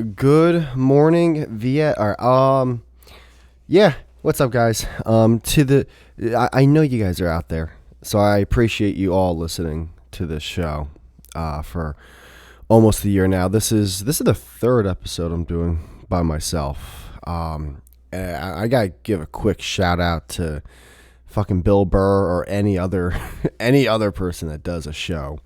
Good morning, yeah. What's up, guys? I know you guys are out there, so I appreciate you all listening to this show, for almost a year now. This is the third episode I'm doing by myself. And I gotta give a quick shout out to fucking Bill Burr or any other any other person that does a show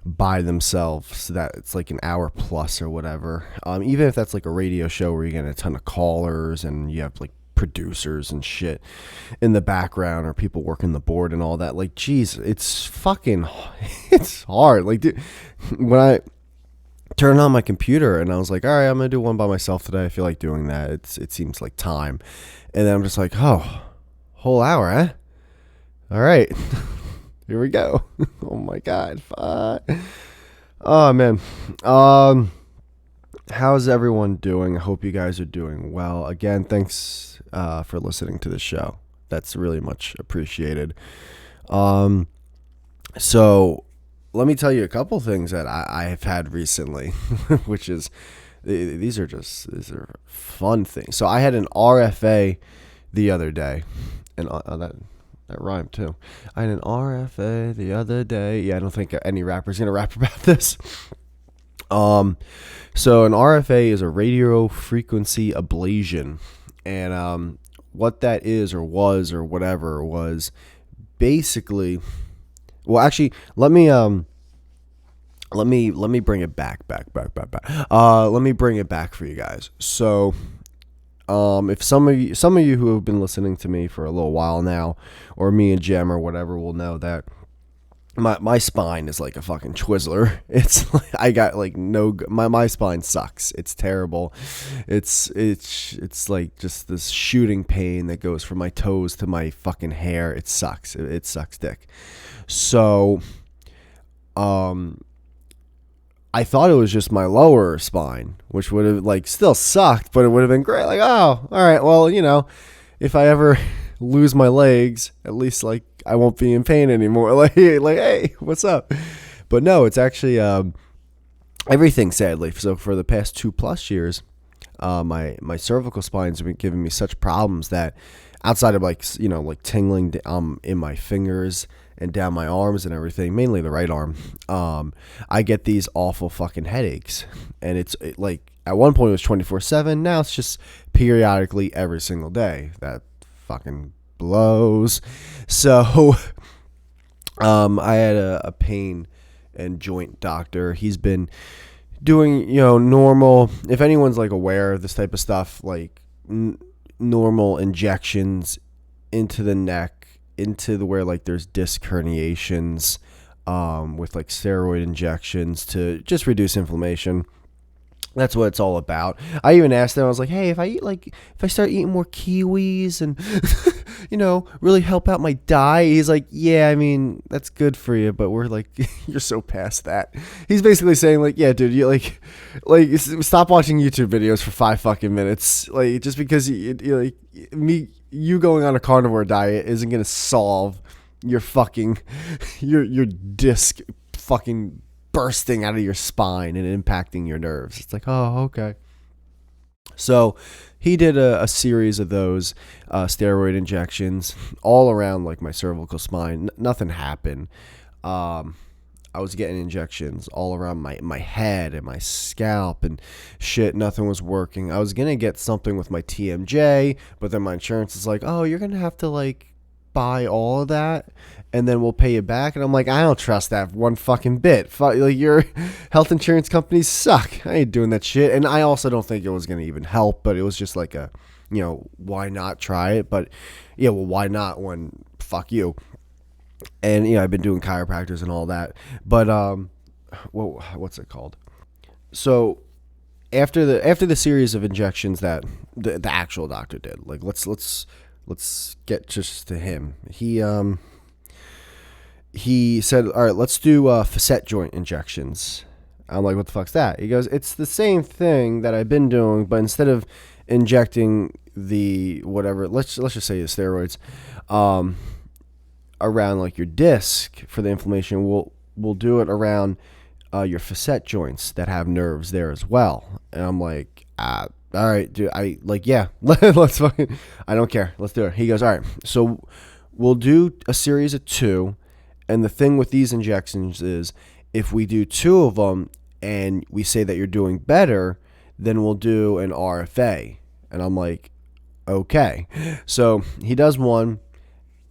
by themselves that it's like an hour plus or whatever. Even if that's like a radio show where you get a ton of callers and you have like producers and shit in the background or people working the board and all that. Like, geez, it's fucking, it's hard. Like, dude, when I turned on my computer and I was like, all right, I'm gonna do one by myself today. I feel like doing that. It seems like time, and then I'm just like, oh, whole hour, eh? All right. Here we go. Oh my god. Fuck. Oh man. How's everyone doing? I hope you guys are doing well. Again, thanks for listening to the show. That's really much appreciated. So let me tell you a couple things that I have had recently, which is these are fun things. So I had an RFA the other day, and that rhymed too. I had an RFA the other day. Yeah, I don't think any rapper's gonna rap about this. So an RFA is a radio frequency ablation, and what that is or was or whatever was basically. Well, actually, let me bring it back. Let me bring it back for you guys. So, if some of you who have been listening to me for a little while now, or me and Jem or whatever, will know that my spine is like a fucking Twizzler. It's like I got like my spine sucks. It's terrible. It's like just this shooting pain that goes from my toes to my fucking hair. It sucks. It sucks dick. So, I thought it was just my lower spine, which would have like still sucked, but it would have been great. Like, oh, all right, well, if I ever lose my legs, at least like I won't be in pain anymore. Like, hey, what's up? But no, it's actually everything. Sadly, so for the past 2+ years, my cervical spine's been giving me such problems that outside of like tingling in my fingers and down my arms and everything, mainly the right arm, I get these awful fucking headaches. And it's like at one point it was 24/7. Now it's just periodically every single day. That fucking blows. So I had a pain and joint doctor. He's been doing normal, if anyone's like aware of this type of stuff, like normal injections into the neck, into the where like there's disc herniations, with like steroid injections to just reduce inflammation. That's what it's all about. I even asked him, I was like, hey, if I start eating more kiwis and really help out my diet, he's like, yeah, I mean, that's good for you, but we're like, you're so past that. He's basically saying like, yeah, dude, you like stop watching YouTube videos for 5 fucking minutes. Like, just because you going on a carnivore diet isn't going to solve your fucking, your disc fucking bursting out of your spine and impacting your nerves. It's like, oh, okay. So he did a series of those steroid injections all around like my cervical spine. Nothing happened. I was getting injections all around my head and my scalp and shit. Nothing was working. I was going to get something with my TMJ, but then my insurance is like, oh, you're going to have to like buy all of that and then we'll pay you back. And I'm like, I don't trust that one fucking bit. Like, your health insurance companies suck. I ain't doing that shit. And I also don't think it was going to even help, but it was just like why not try it? But yeah, well, why not when fuck you? And I've been doing chiropractors and all that. But what's it called? So after the series of injections that the actual doctor did, like let's get just to him. He said, all right, let's do facet joint injections. I'm like, what the fuck's that? He goes, it's the same thing that I've been doing, but instead of injecting the whatever, let's just say the steroids, around like your disc for the inflammation, we'll do it around your facet joints that have nerves there as well. And I'm like, all right, dude. I like, yeah, let's fucking. I don't care. Let's do it. He goes, all right. So we'll do a series of 2, and the thing with these injections is, if we do 2 of them and we say that you're doing better, then we'll do an RFA. And I'm like, okay. So he does one,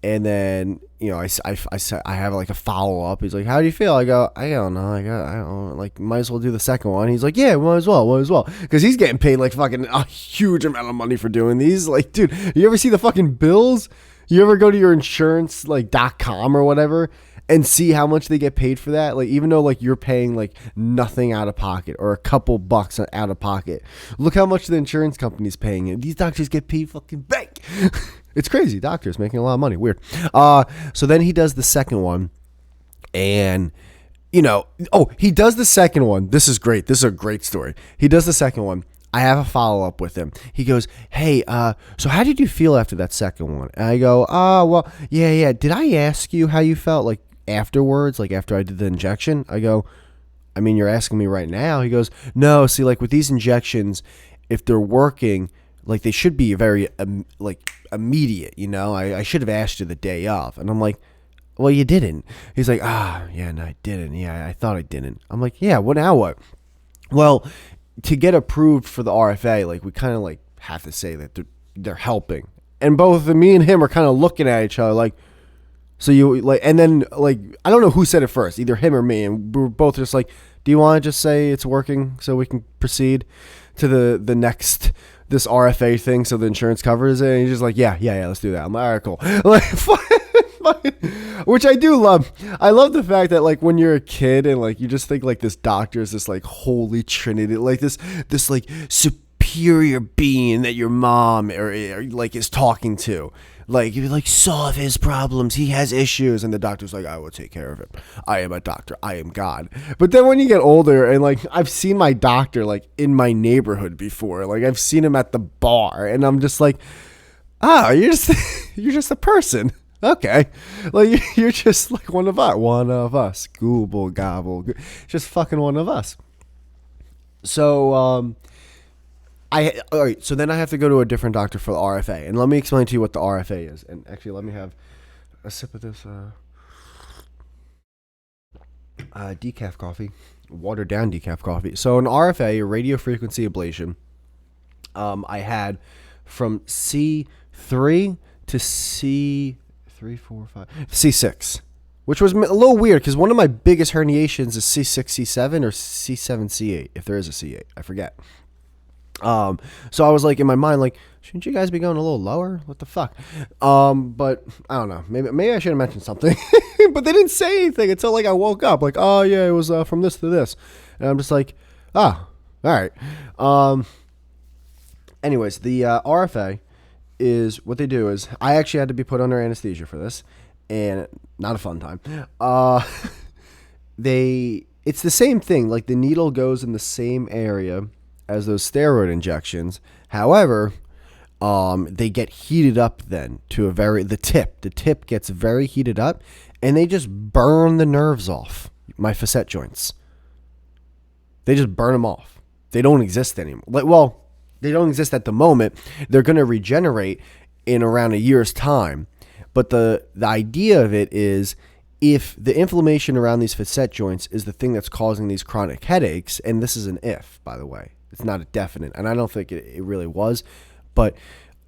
and then, you know, I have like a follow up. He's like, how do you feel? I don't know. I don't like, might as well do the second one. He's like, yeah, might as well. Because he's getting paid like fucking a huge amount of money for doing these. Like, dude, you ever see the fucking bills? You ever go to your insurance, like .com or whatever, and see how much they get paid for that? Like, even though like you're paying like nothing out of pocket or a couple bucks out of pocket, look how much the insurance company's paying it. These doctors get paid fucking bank. It's crazy. Doctors making a lot of money. Weird. So then he does the second one, and you know, he does the second one. This is great. This is a great story. He does the second one. I have a follow up with him. He goes, hey, so how did you feel after that second one? And I go, well, yeah. Did I ask you how you felt like afterwards, like after I did the injection? I go, I mean, you're asking me right now. He goes, no, see, like with these injections, if they're working, like they should be very like immediate, you know. I should have asked you the day of. And I'm like, well, you didn't. He's like, yeah, no, I didn't. Yeah, I thought I didn't. I'm like, yeah, well, now what? Well, to get approved for the RFA, like we kind of like have to say that they're helping. And both me and him are kind of looking at each other like, so you like, and then like, I don't know who said it first, either him or me. And we were both just like, do you want to just say it's working so we can proceed to the next, this RFA thing so the insurance covers it? And he's just like, yeah, let's do that. I'm like, all right, cool. Like, which I do love. I love the fact that like when you're a kid and like you just think like this doctor is this like holy trinity, like this like superior being that your mom or like is talking to. Like, you like, solve his problems. He has issues. And the doctor's like, I will take care of him. I am a doctor. I am God. But then when you get older, and like, I've seen my doctor like in my neighborhood before. Like, I've seen him at the bar. And I'm just like, you're just a person. Okay. Like, you're just like one of us. Gooble, gobble. Just fucking one of us. So, all right, so then I have to go to a different doctor for the RFA. And let me explain to you what the RFA is. And actually, let me have a sip of this decaf coffee, watered down decaf coffee. So an RFA, a radio frequency ablation, I had from C3 to C6, which was a little weird because one of my biggest herniations is C6, C7, or C7, C8, if there is a C8. I forget. So I was like in my mind, like, shouldn't you guys be going a little lower? What the fuck? But I don't know. Maybe I should have mentioned something, but they didn't say anything until like I woke up. Like, oh yeah, it was from this to this, and I'm just like, all right. Anyways, the RFA is what they do is I actually had to be put under anesthesia for this, and not a fun time. It's the same thing. Like the needle goes in the same area as those steroid injections. However, they get heated up then to the tip gets very heated up, and they just burn the nerves off my facet joints. They just burn them off. They don't exist anymore. Well, they don't exist at the moment. They're going to regenerate in around a year's time. But the idea of it is, if the inflammation around these facet joints is the thing that's causing these chronic headaches, and this is an if, by the way, it's not a definite, and I don't think it really was. But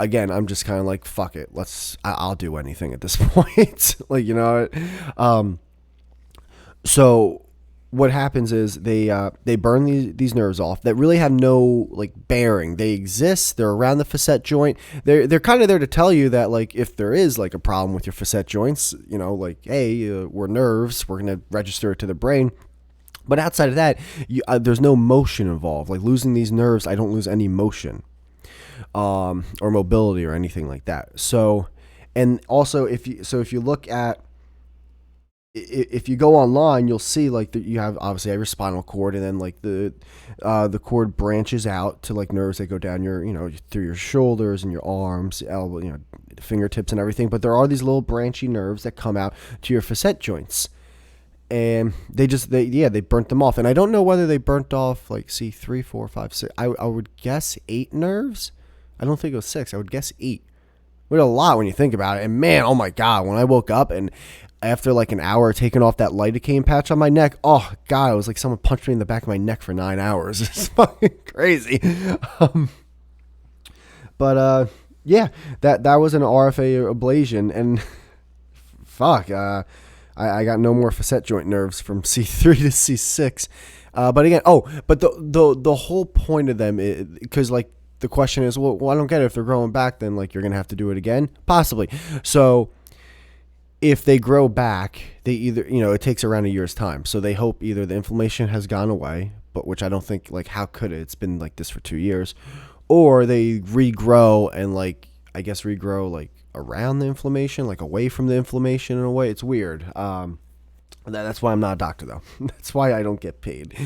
again, I'm just kind of like, fuck it. I'll do anything at this point. Like, you know, so what happens is they burn these nerves off that really have no like bearing. They exist. They're around the facet joint. They're kind of there to tell you that like if there is like a problem with your facet joints, you know, like, hey, we're nerves. We're gonna register it to the brain. But outside of that, there's no motion involved. Like losing these nerves, I don't lose any motion, or mobility or anything like that. So, and also if you look at, if you go online, you'll see like you have obviously your spinal cord, and then like the cord branches out to like nerves that go down your, you know, through your shoulders and your arms, elbow, you know, fingertips and everything. But there are these little branchy nerves that come out to your facet joints. and they burnt them off. And I don't know whether they burnt off like see 3, 4, 5, 6. I would guess 8 nerves. I don't think it was 6. I would guess 8. Which is a lot when you think about it. And man, oh my god, when I woke up and after like an hour taking off that lidocaine patch on my neck, oh god, it was like someone punched me in the back of my neck for 9 hours. It's fucking crazy. But yeah, that was an RFA ablation, and fuck, I got no more facet joint nerves from C3 to C6. But again, but the whole point of them is because like the question is, well, I don't get it. If they're growing back, then like you're gonna have to do it again, possibly. So if they grow back, they either it takes around a year's time. So they hope either the inflammation has gone away, but which I don't think, like how could it? It's been like this for 2 years, or they regrow and like I guess regrow like around the inflammation, like away from the inflammation in a way. It's weird. That's why I'm not a doctor though. That's why I don't get paid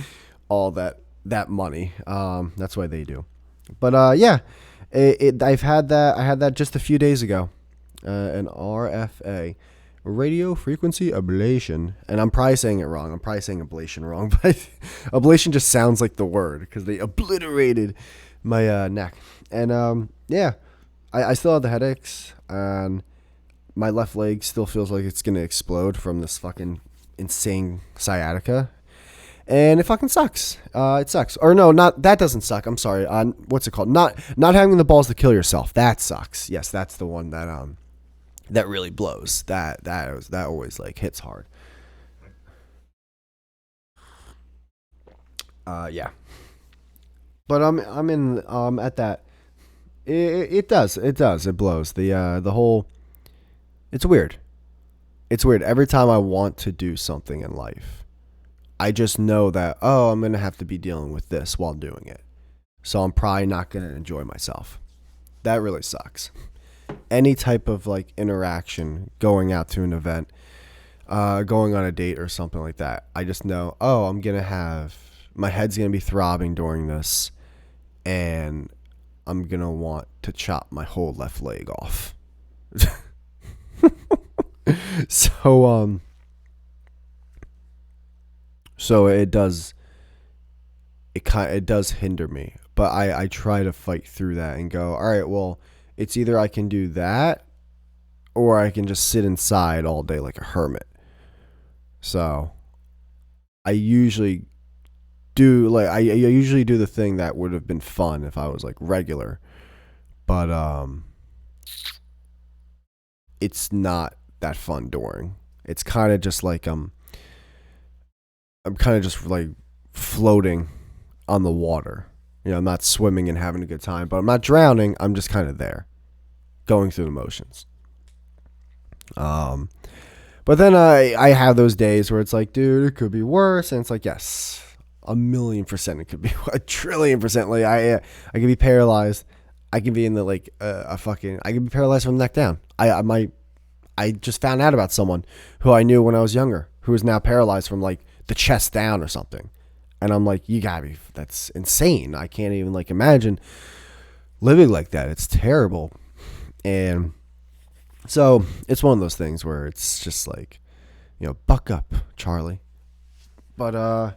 all that money. That's why they do. But yeah, I've had that. I had that just a few days ago. An RFA, radio frequency ablation, and I'm probably saying it wrong. I'm probably saying ablation wrong, but ablation just sounds like the word because they obliterated my neck. And yeah, I still have the headaches, and my left leg still feels like it's gonna explode from this fucking insane sciatica, and it fucking sucks. It sucks. Or no, not that doesn't suck. I'm sorry. What's it called? Not having the balls to kill yourself. That sucks. Yes, that's the one that really blows. That always like hits hard. Yeah. But I'm in at that. It does. It blows. The whole. It's weird. It's weird. Every time I want to do something in life, I just know that, I'm going to have to be dealing with this while doing it. So I'm probably not going to enjoy myself. That really sucks. Any type of like interaction, going out to an event, going on a date or something like that, I just know, I'm going to have, my head's going to be throbbing during this, and I'm going to want to chop my whole left leg off. So it does hinder me, but I try to fight through that and go, all right, well, it's either I can do that or I can just sit inside all day like a hermit. So I usually do I usually do the thing that would have been fun if I was like regular, but it's not that fun during. It's kind of just like I'm kind of just like floating on the water. I'm not swimming and having a good time, but I'm not drowning. I'm just kind of there, going through the motions. But then I have those days where it's like, dude, it could be worse, and it's like, yes, 1,000,000% it could be 1,000,000,000,000%. Like I could be paralyzed. I can be in the like I can be paralyzed from the neck down. I just found out about someone who I knew when I was younger who is now paralyzed from like the chest down or something. And I'm like, you gotta be, that's insane. I can't even like imagine living like that. It's terrible. And so it's one of those things where it's just like, buck up, Charlie. But I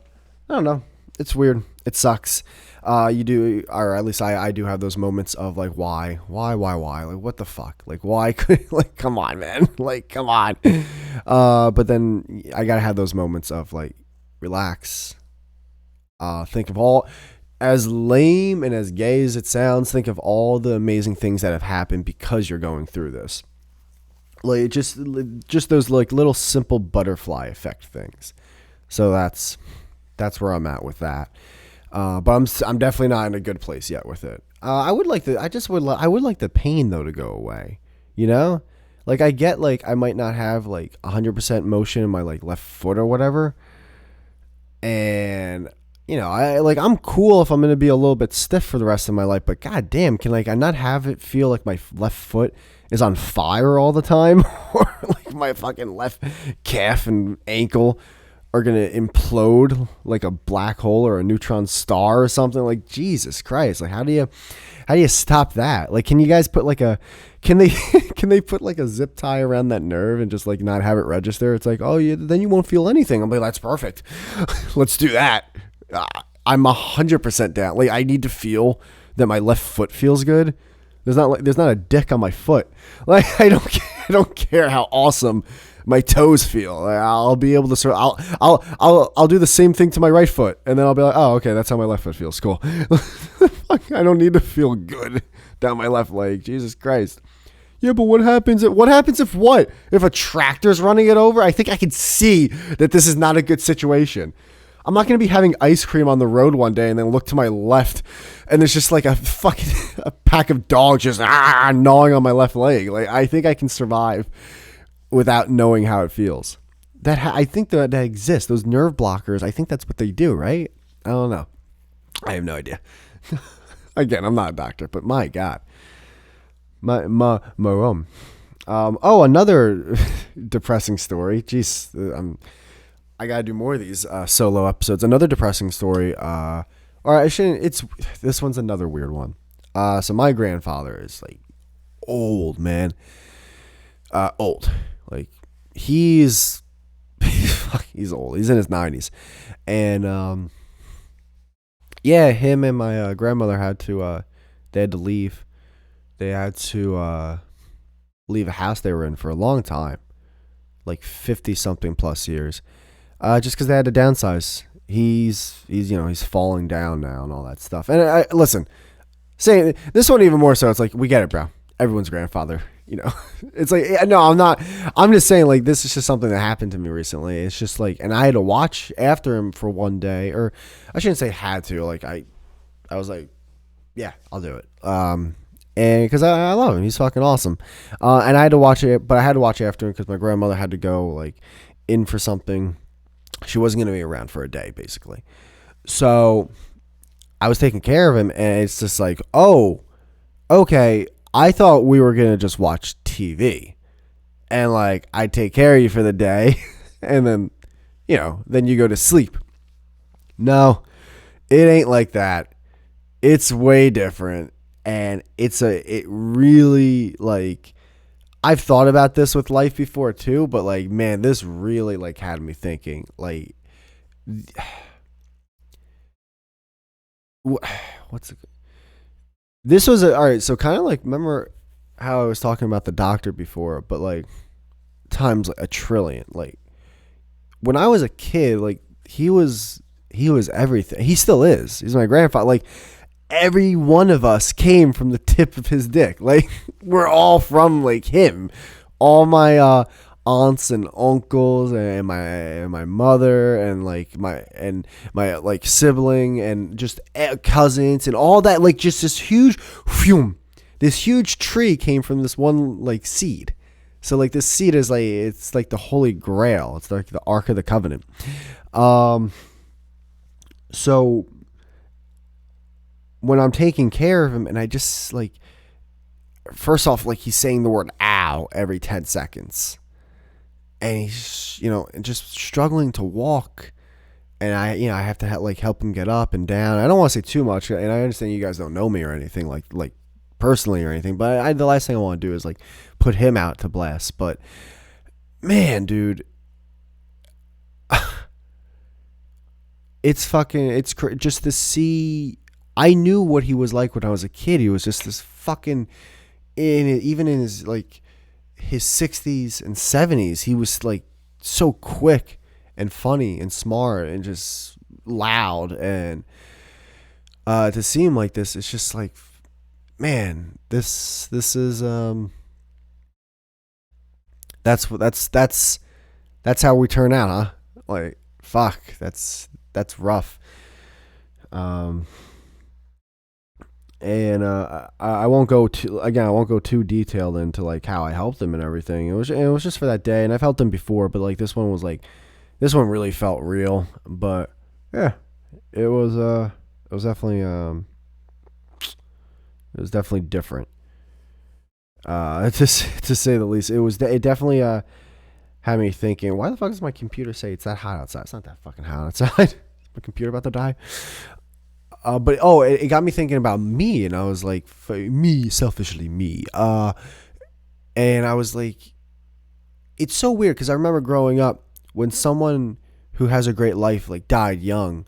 don't know. It's weird. It sucks. You do, or at least I do have those moments of like, why? Like, what the fuck? Like, why could, like, come on, man. Like, come on. But then I gotta have those moments of like, relax. Think of all, as lame and as gay as it sounds, think of all the amazing things that have happened because you're going through this. Like, just those like little simple butterfly effect things. So that's where I'm at with that. But I'm definitely not in a good place yet with it. I would like the pain though to go away. Like I get like I might not have like 100% motion in my like left foot or whatever, and I'm cool if I'm gonna be a little bit stiff for the rest of my life. But god damn, can like I not have it feel like my left foot is on fire all the time, or like my fucking left calf and ankle are gonna implode like a black hole or a neutron star or something. Like, Jesus Christ, like how do you stop that? Like, can you guys put like a can they can they put like a zip tie around that nerve and just like not have it register? It's like, oh yeah, then you won't feel anything. I'm like, that's perfect. Let's do that. I'm 100% down. Like, I need to feel that my left foot feels good. There's not a dick on my foot. Like, I don't care how awesome my toes feel. Like, I'll be able to sort of, I'll do the same thing to my right foot, and then I'll be like, oh, okay, that's how my left foot feels. Cool. I don't need to feel good down my left leg. Jesus Christ. Yeah, but what happens if what? If a tractor's running it over? I think I can see that this is not a good situation. I'm not going to be having ice cream on the road one day and then look to my left and there's just like a fucking a pack of dogs just gnawing on my left leg. Like, I think I can survive without knowing how it feels. I think that exists. Those nerve blockers, I think that's what they do, right? I don't know. I have no idea. Again, I'm not a doctor, but my God. Another depressing story. Jeez, I gotta do more of these solo episodes. Another depressing story. Or I shouldn't. This one's another weird one. So my grandfather is like old, man. Old. Like he's old. He's in his 90s, and yeah, him and my grandmother had to. They had to leave. They had to leave a house they were in for a long time, like 50 something plus years. Just because they had to downsize. He's falling down now and all that stuff. And listen, saying this one even more so. It's like, we get it, bro. Everyone's grandfather. It's like, no, I'm not. I'm just saying, like, this is just something that happened to me recently. It's just like, and I had to watch after him for one day, or I shouldn't say had to. Like, I was like, yeah, I'll do it. And because I love him, he's fucking awesome. And I had to watch it, but I had to watch after him because my grandmother had to go like in for something. She wasn't going to be around for a day, basically. So I was taking care of him, and it's just like, oh, okay, I thought we were going to just watch TV. And, like, I'd take care of you for the day, and then, then you go to sleep. No, it ain't like that. It's way different, and it really, like, I've thought about this with life before too, but like, man, this really like had me thinking. Like, this was all right. So kind of like, remember how I was talking about the doctor before, but like times like a trillion. Like when I was a kid, like he was everything. He still is. He's my grandfather. Like, every one of us came from the tip of his dick. Like, we're all from like him. All my aunts and uncles and my mother and my like sibling and just cousins and all that. Like, just this huge tree came from this one like seed. So like this seed is like, it's like the Holy Grail. It's like the Ark of the Covenant. So when I'm taking care of him and I just like, first off, like he's saying the word ow every 10 seconds and he's, just struggling to walk. And I have to help him get up and down. I don't want to say too much. And I understand you guys don't know me or anything like personally or anything, but the last thing I want to do is like put him out to blast. But man, dude, it's just to see. I knew what he was like when I was a kid. He was just this fucking, even in his like his 60s and 70s, he was like so quick and funny and smart and just loud. And to see him like this, it's just like, man, this is that's how we turn out, huh? Like, fuck, that's rough. And I won't go too detailed into like how I helped him and everything. It was just for that day, and I've helped him before, but like this one really felt real. But yeah, it was definitely different. To say the least. It definitely had me thinking, why the fuck does my computer say it's that hot outside? It's not that fucking hot outside. My computer about to die. But it got me thinking about me, and I was like, me, selfishly me. And I was like, it's so weird because I remember growing up when someone who has a great life like died young.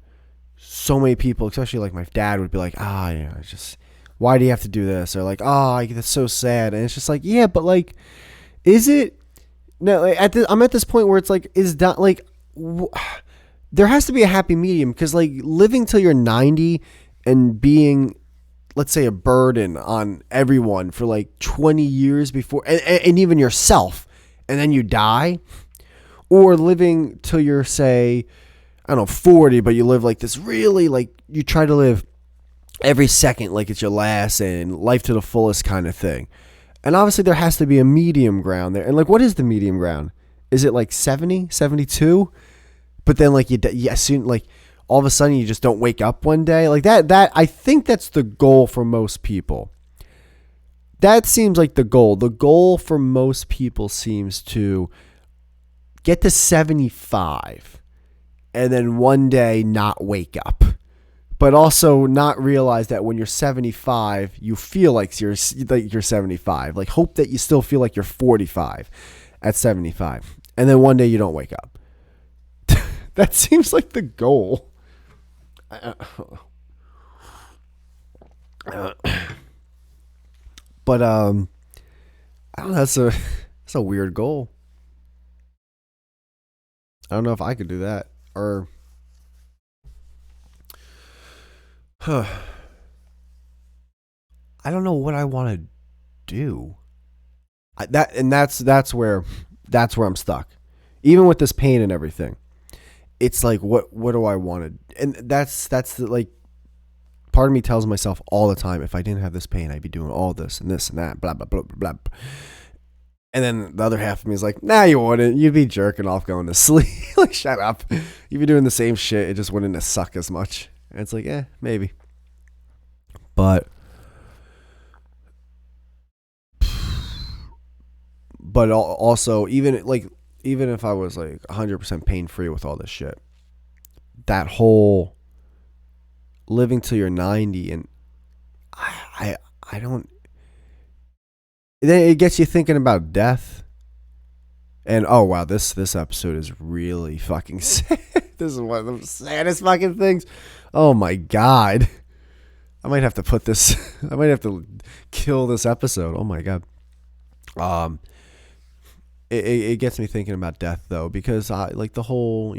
So many people, especially like my dad, would be like, why do you have to do this? Or like, that's so sad. And it's just like, yeah, but like, is it? No, like I'm at this point where it's like, there has to be a happy medium because like living till you're 90 and being, let's say, a burden on everyone for like 20 years before, and even yourself, and then you die, or living till you're, say, I don't know, 40, but you live like this really, like you try to live every second like it's your last and life to the fullest kind of thing. And obviously there has to be a medium ground there. And like, what is the medium ground? Is it like 70, 72? But then like soon, like all of a sudden you just don't wake up one day like that. I think that's the goal for most people. That seems like the goal. The goal for most people seems to get to 75 and then one day not wake up. But also not realize that when you're 75, you feel like you're 75. Like hope that you still feel like you're 45 at 75. And then one day you don't wake up. That seems like the goal. But I don't know, that's a weird goal. I don't know if I could do that or I don't know what I want to do. That's where I'm stuck. Even with this pain and everything, it's like what do I want to? And that's like part of me tells myself all the time, if I didn't have this pain, I'd be doing all this and this and that, blah blah blah blah blah. And then the other half of me is like, nah, you wouldn't. You'd be jerking off going to sleep. Like, shut up. You'd be doing the same shit. It just wouldn't suck as much. And it's like, maybe. But also, even if I was like 100% pain free with all this shit, that whole living till you're 90 and I don't. Then it gets you thinking about death. And oh wow, this episode is really fucking sad. This is one of the saddest fucking things. Oh my god. I might have to kill this episode. Oh my god. It gets me thinking about death though, because I like the whole,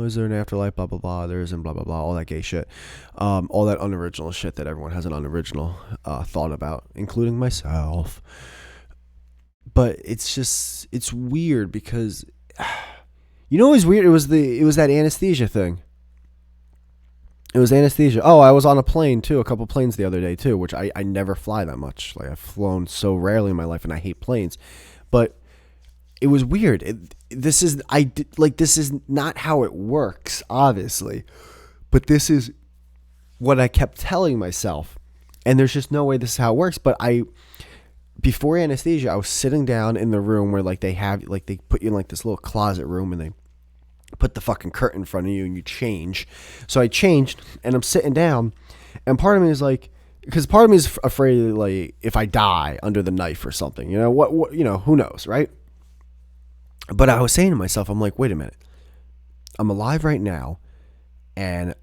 is there an afterlife, blah blah blah, there isn't, blah blah blah, all that gay shit, all that unoriginal shit that everyone has an unoriginal thought about, including myself. But it's weird because it was weird. It was that anesthesia thing. It was anesthesia. Oh, I was on a plane too, a couple planes the other day too, which I never fly that much. Like I've flown so rarely in my life, and I hate planes. But it was weird. This is not how it works, obviously, but this is what I kept telling myself, and there's just no way this is how it works. But before anesthesia, I was sitting down in the room where like they put you in like this little closet room, and they put the fucking curtain in front of you, and you change. So I changed, and I'm sitting down, and part of me is like, because part of me is afraid like if I die under the knife or something, what who knows, right? But I was saying to myself, I'm like, wait a minute. I'm alive right now, and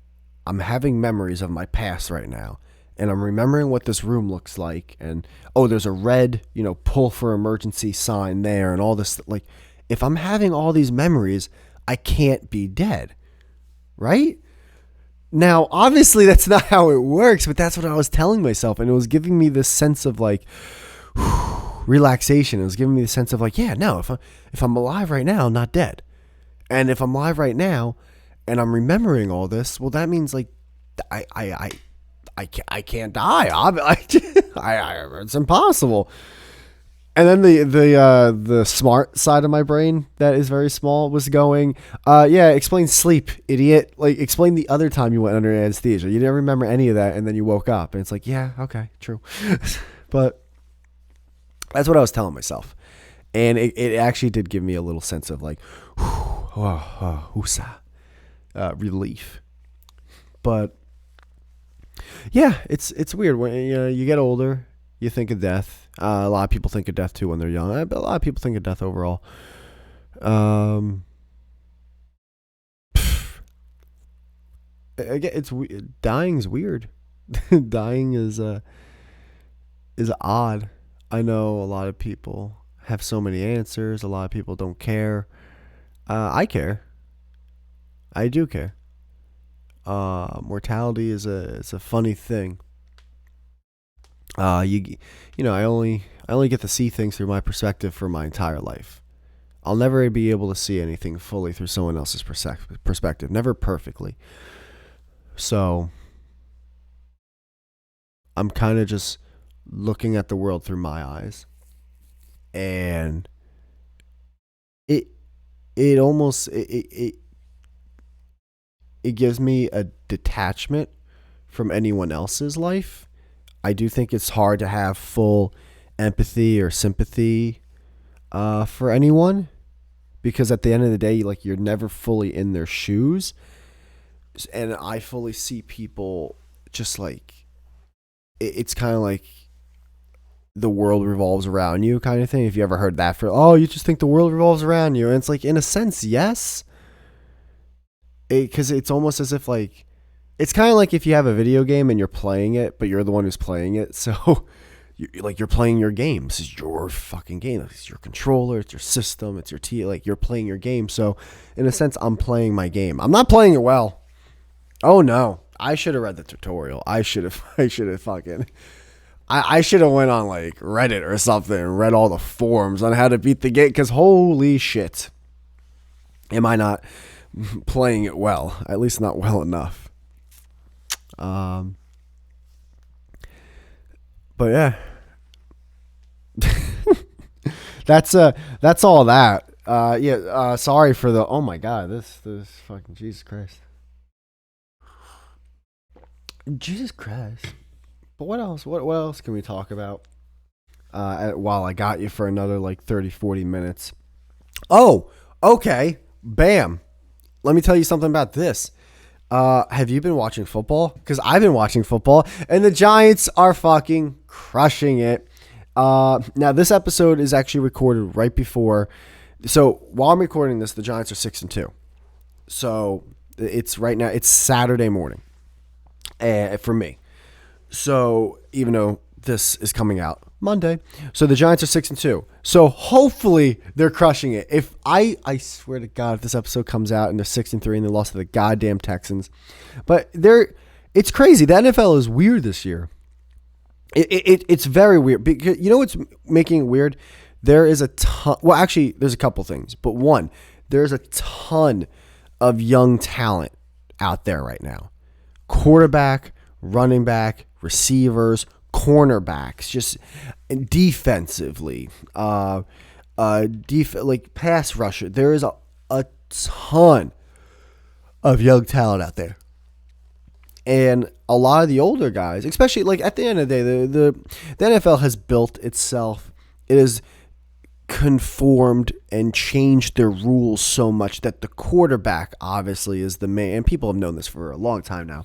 I'm having memories of my past right now, and I'm remembering what this room looks like, and there's a red, pull for emergency sign there, and all this. Like, if I'm having all these memories, I can't be dead, right? Now, obviously, that's not how it works, but that's what I was telling myself, and it was giving me this sense of like relaxation. It was giving me the sense of like, yeah, no, if I'm alive right now, I'm not dead. And if I'm alive right now and I'm remembering all this, well, that means like I can't die. It's impossible. And then the smart side of my brain that is very small was going, explain sleep, idiot. Like, explain the other time you went under anesthesia. You didn't remember any of that, and then you woke up, and it's like, yeah, okay, true. But that's what I was telling myself. And it actually did give me a little sense of like, relief. But yeah, it's weird when you get older. You think of death. A lot of people think of death too when they're young. But a lot of people think of death overall. Again, dying's weird. Dying is odd. I know a lot of people have so many answers. A lot of people don't care. I care. I do care. Mortality is a funny thing. I only get to see things through my perspective for my entire life. I'll never be able to see anything fully through someone else's perspective, never perfectly. So I'm kind of just looking at the world through my eyes, and it it almost it gives me a detachment from anyone else's life. I do think it's hard to have full empathy or sympathy for anyone, because at the end of the day, like, you're never fully in their shoes. And I fully see people just like, it's kind of like the world revolves around you kind of thing. If you ever heard that, you just think the world revolves around you. And it's like, in a sense, yes. Because it's almost as if, like, it's kind of like if you have a video game and you're playing it, but you're the one who's playing it. So you're playing your game. This is your fucking game. It's your controller. It's your system. It's your like, you're playing your game. So in a sense, I'm playing my game. I'm not playing it well. Oh no. I should have read the tutorial. I should have fucking, I should have went on like Reddit or something and read all the forums on how to beat the game. Because holy shit, am I not playing it well? At least not well enough. But yeah, that's all that. Sorry for the, oh my God, this fucking Jesus Christ. But what else? What else can we talk about? While I got you for another like 30, 40 minutes. Oh, okay. Bam. Let me tell you something about this. Have you been watching football? Because I've been watching football, and the Giants are fucking crushing it. Now, this episode is actually recorded right before. So while I'm recording this, the Giants are 6-2. So it's right now. It's Saturday morning for me. So even though this is coming out Monday, so the Giants are 6-2. So hopefully they're crushing it. If I swear to God, if this episode comes out and they're 6-3 and they lost to the goddamn Texans, but it's crazy. The NFL is weird this year. It's very weird, because you know what's making it weird? There is a ton. Well, actually, there's a couple things, but one, there's a ton of young talent out there right now. Quarterback, running back, receivers, cornerbacks, just defensively, like pass rusher. There is a ton of young talent out there. And a lot of the older guys, especially, like, at the end of the day, the NFL has built itself. It has conformed and changed their rules so much that the quarterback obviously is the main, and people have known this for a long time now,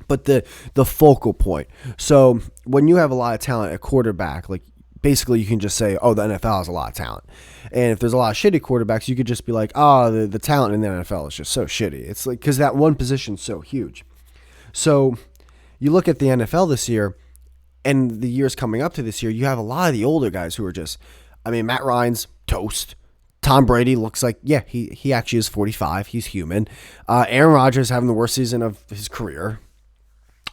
but the focal point. So when you have a lot of talent at quarterback, like, basically you can just say, oh, the NFL has a lot of talent. And if there's a lot of shitty quarterbacks, you could just be like, oh, the talent in the NFL is just so shitty. It's like, because that one position's so huge. So you look at the NFL this year and the years coming up to this year, you have a lot of the older guys who are just, I mean, Matt Ryan's toast. Tom Brady looks like, yeah, he actually is 45. He's human. Aaron Rodgers having the worst season of his career.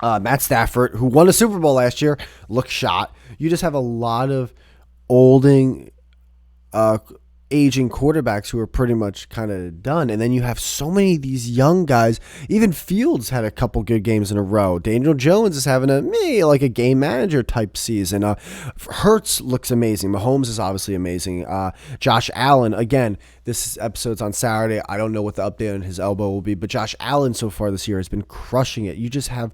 Matt Stafford, who won a Super Bowl last year, looks shot. You just have a lot of aging quarterbacks who are pretty much kind of done. And then you have so many of these young guys. Even Fields had a couple good games in a row. Daniel Jones is having a game manager type season. Hurts looks amazing. Mahomes is obviously amazing. Josh Allen, again, this episode's on Saturday. I don't know what the update on his elbow will be, but Josh Allen so far this year has been crushing it. You just have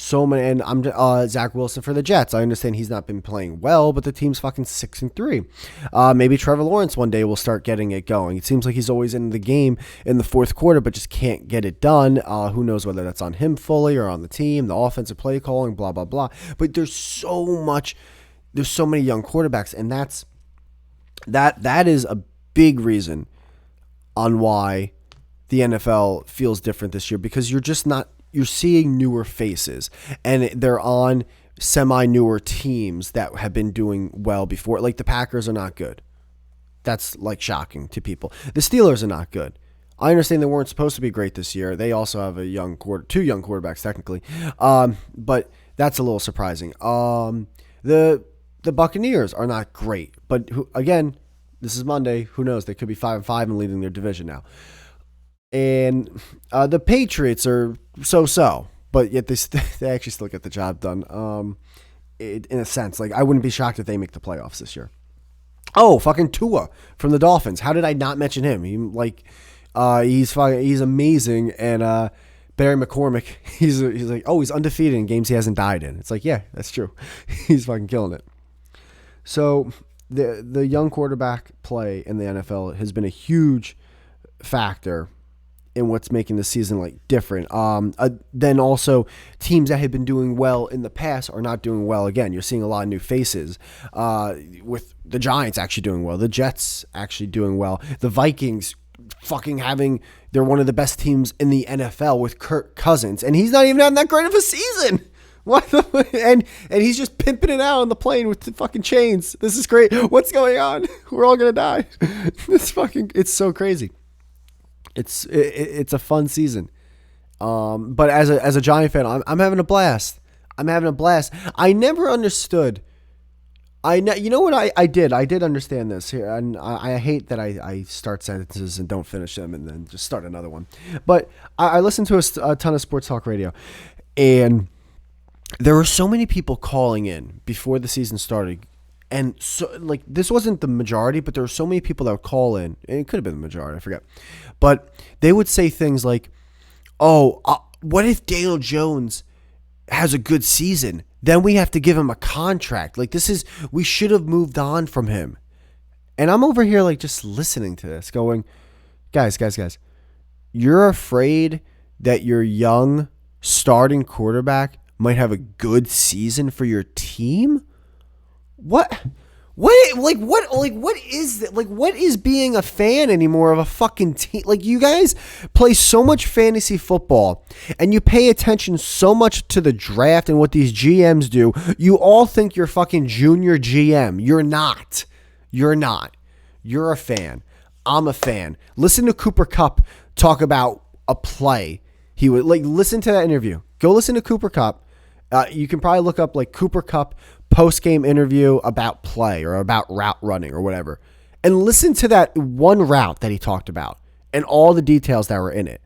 So many, and I'm Zach Wilson for the Jets. I understand he's not been playing well, but the team's fucking 6-3. Maybe Trevor Lawrence one day will start getting it going. It seems like he's always in the game in the fourth quarter, but just can't get it done. Who knows whether that's on him fully or on the team, the offensive play calling, blah blah blah. But there's so many young quarterbacks, and that is a big reason on why the NFL feels different this year, because you're seeing newer faces, and they're on semi-newer teams that have been doing well before. Like the Packers are not good. That's like shocking to people. The Steelers are not good. I understand they weren't supposed to be great this year. They also have two young quarterbacks technically, but that's a little surprising. The Buccaneers are not great, but again, this is Monday. Who knows? They could be 5-5 and leading their division now. And the Patriots are so-so, but yet they actually still get the job done. In a sense, like I wouldn't be shocked if they make the playoffs this year. Oh, fucking Tua from the Dolphins. How did I not mention him? He's amazing. And Barry McCormick, he's like, oh, he's undefeated in games he hasn't died in. It's like, yeah, that's true. He's fucking killing it. So the young quarterback play in the NFL has been a huge factor in what's making the season like different. Then also teams that had been doing well in the past are not doing well again. You're seeing a lot of new faces, with the Giants actually doing well, the Jets actually doing well, the Vikings they're one of the best teams in the NFL with Kirk Cousins, and he's not even having that great of a season. What and he's just pimping it out on the plane with the fucking chains. This is great. What's going on? We're all gonna die. It's so crazy. It's a fun season, but as a Giant fan, I'm having a blast. I never understood. You know what I did? I did understand this here, and I hate that I start sentences and don't finish them, and then just start another one. But I listened to a ton of sports talk radio, and there were so many people calling in before the season started. And so, like, this wasn't the majority, but there were so many people that would call in, and it could have been the majority, I forget. But they would say things like, what if Daniel Jones has a good season? Then we have to give him a contract. Like, we should have moved on from him. And I'm over here, like, just listening to this, going, guys, you're afraid that your young starting quarterback might have a good season for your team? What is that? Like, what is being a fan anymore of a fucking team? Like, you guys play so much fantasy football and you pay attention so much to the draft and what these GMs do. You all think you're fucking junior GM. You're not. You're a fan. I'm a fan. Listen to Cooper Kupp talk about a play. He would listen to that interview. Go listen to Cooper Kupp. You can probably look up like Cooper Kupp post-game interview about play or about route running or whatever, and listen to that one route that he talked about and all the details that were in it.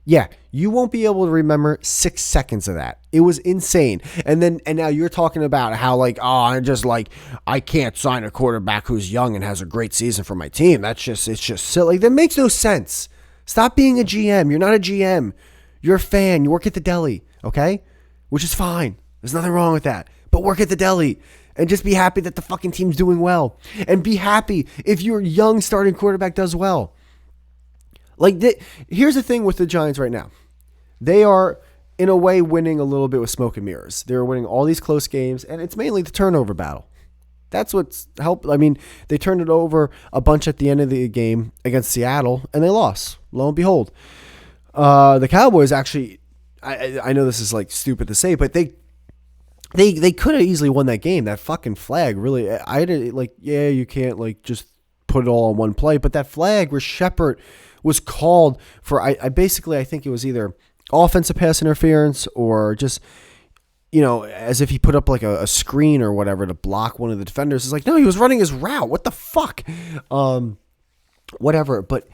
Yeah, you won't be able to remember 6 seconds of that. It was insane. And now you're talking about how I can't sign a quarterback who's young and has a greit's season for my team. It's just silly. That makes no sense. Stop being a GM. You're not a GM. You're a fan. You work at the deli, okay? Which is fine. There's nothing wrong with that. But work at the deli and just be happy that the fucking team's doing well. And be happy if your young starting quarterback does well. Here's the thing with the Giants right now. They are, in a way, winning a little bit with smoke and mirrors. They're winning all these close games, and it's mainly the turnover battle. That's what's helped. I mean, they turned it over a bunch at the end of the game against Seattle, and they lost. Lo and behold. The Cowboys actually, I know this is like stupid to say, but they could have easily won that game. That fucking flag really, you can't just put it all on one play, but that flag where Shepard was called for, I think it was either offensive pass interference or just, as if he put up like a screen or whatever to block one of the defenders. It's like, no, he was running his route. What the fuck? Whatever. But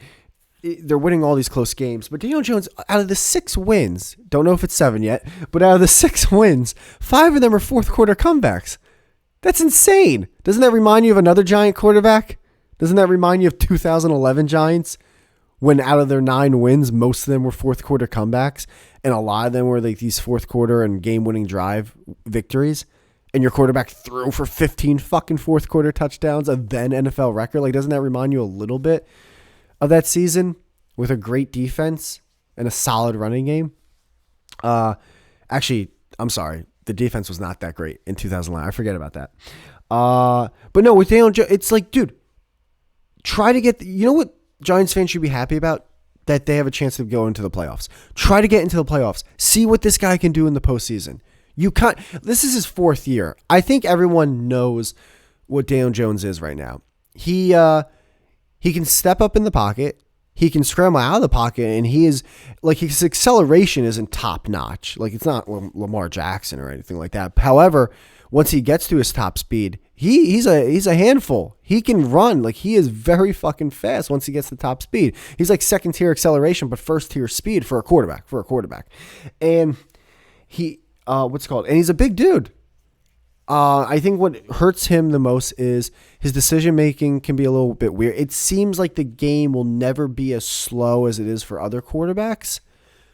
they're winning all these close games. But Daniel Jones, out of the 6 wins, don't know if it's 7 yet, but out of the 6 wins, 5 of them are fourth quarter comebacks. That's insane. Doesn't that remind you of another Giant quarterback? Doesn't that remind you of 2011 Giants? when out of their 9 wins, most of them were fourth quarter comebacks, and a lot of them were like these fourth quarter and game-winning drive victories, and your quarterback threw for 15 fucking fourth quarter touchdowns, a then NFL record. Like, doesn't that remind you a little bit of that season with a great defense and a solid running game? Actually, I'm sorry. The defense was not that great in 2009. I forget about that. But no, with Daniel Jones, it's like, dude, try to get, you know what Giants fans should be happy about? That they have a chance to go into the playoffs. Try to get into the playoffs. See what this guy can do in the postseason. You can't, this is his 4th year. I think everyone knows what Daniel Jones is right now. He can step up in the pocket. He can scramble out of the pocket, and he is like, his acceleration isn't top notch. Like, it's not Lamar Jackson or anything like that. However, once he gets to his top speed, he's a handful. He can run. Like, he is very fucking fast once he gets to top speed. He's like 2nd tier acceleration, but 1st tier speed for a quarterback. And he, what's it called? And he's a big dude. I think what hurts him the most is his decision-making can be a little bit weird. It seems like the game will never be as slow as it is for other quarterbacks,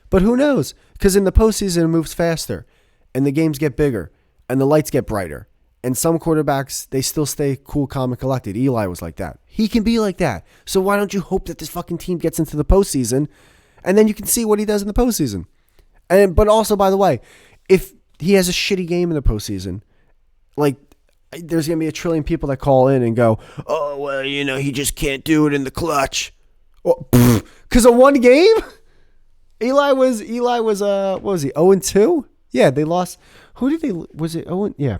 but who knows? Because in the postseason, it moves faster, and the games get bigger, and the lights get brighter. And some quarterbacks, they still stay cool, calm, and collected. Eli was like that. He can be like that. So why don't you hope that this fucking team gets into the postseason, and then you can see what he does in the postseason? But also, by the way, if he has a shitty game in the postseason, like, there's going to be a trillion people that call in and go, oh, well, you know, he just can't do it in the clutch. Because of one game? Eli was, what was he, 0-2? Yeah, they lost. Who did they, was it 0? Yeah.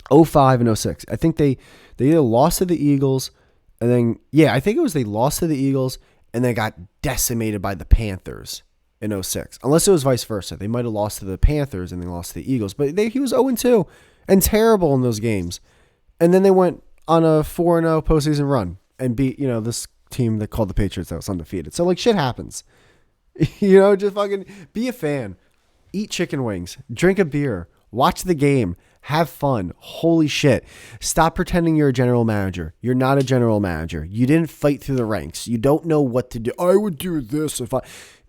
05 and 06. I think they either lost to the Eagles, and then, yeah, I think it was they lost to the Eagles, and they got decimated by the Panthers in 06. Unless it was vice versa. They might have lost to the Panthers and they lost to the Eagles, but he was 0-2. And terrible in those games. And then they went on a 4-0 postseason run and beat, you know, this team that called the Patriots that was undefeated. So, like, shit happens. You know, just fucking be a fan. Eat chicken wings. Drink a beer. Watch the game. Have fun. Holy shit. Stop pretending you're a general manager. You're not a general manager. You didn't fight through the ranks. You don't know what to do. I would do this if I...